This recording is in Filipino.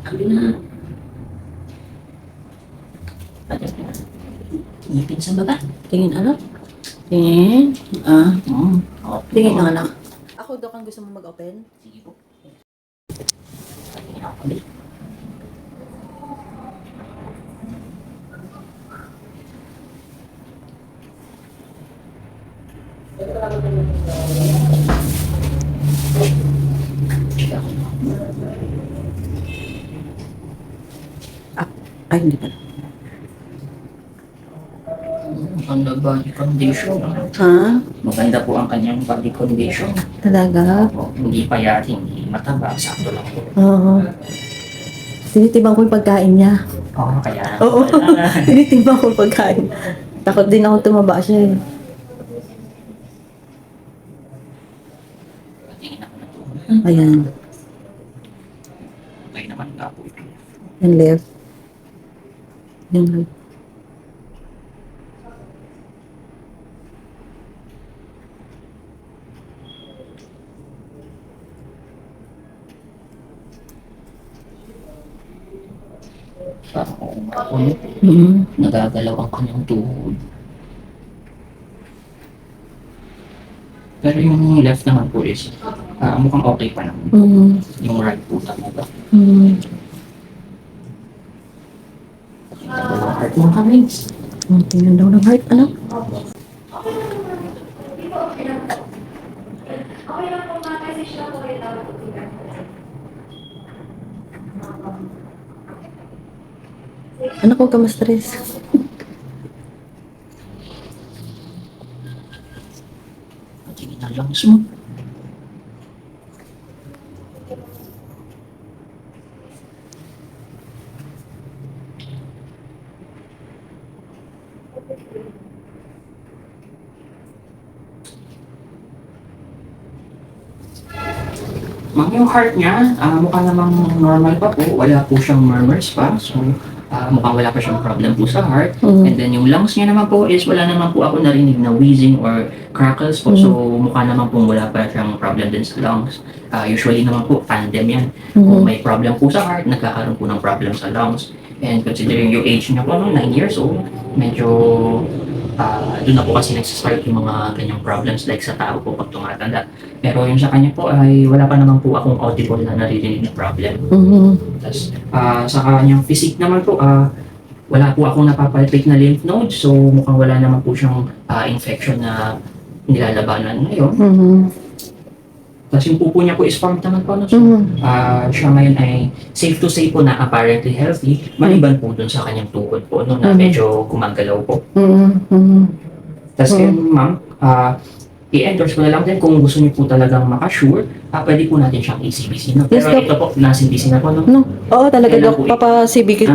Sabi na. Ngipin sa baba. Tingin ano? Tingin. Tingin ng anak. Ako, Dok, ang gusto mo mag-open? Sige po. Tingin ako ulit. Ay, hindi pala. Maganda body condition. Ha? Maganda po ang kanyang body condition. Talaga? Hindi payat, hindi mataba. Sakto lang po. Oo. Tinitimbang ko yung pagkain niya. Oo, kaya. Oo. Tinitimbang ko yung pagkain. Takot din ako tumaba siya eh. Tingin ako na to. Ayan. Okay naman nga po ito. Yung left. Yung right. Ako, Mm-hmm. nagagalaw ang kanyang tuhod. Pero yung left naman po is, mukhang okay pa naman. Mm-hmm. Yung right po talaga. Mm-hmm. Dalawang heart mo kami. Tingnan daw ng heart. Ano? Anak, huwag ka ma-stress. Tingin na lungs mo. Ma'am, yung heart niya, mukha namang normal pa po. Wala po siyang murmurs pa. So, mukhang wala pa siyang problem po sa heart. And then yung lungs niya naman po is wala naman po ako narinig na wheezing or crackles po. So, mukha naman po wala pa siyang problem din sa lungs. Usually naman po, tandem yan. Kung may problem po sa heart, nagkakaroon po ng problem sa lungs. And considering yung age niya po, 9 years old, medyo doon na po kasi nagsistart yung mga ganyang problems like sa tao po pag tumatanda. Pero yung sa kanya po ay wala pa naman po akong audible na naririnig na problem. Tapos sa kanyang physique naman po, wala po akong napapalpate na lymph node, so mukhang wala naman po siyang infection na nilalabanan ngayon. Tapos yung pupo niya po is formed naman po. No? So, siya ngayon ay safe to say po na apparently healthy, maliban po dun sa kanyang tuhod po, no, na medyo gumagalaw po. Tapos yun, ma'am, i-endorse ko na lang din kung gusto niyo po talagang makasure, pwede po natin siyang ECBC. No? Pero Yes, Doc. ito po, na-CBC na po. No? No? Oo, talaga, Kailan Dok. po Papa-CBQ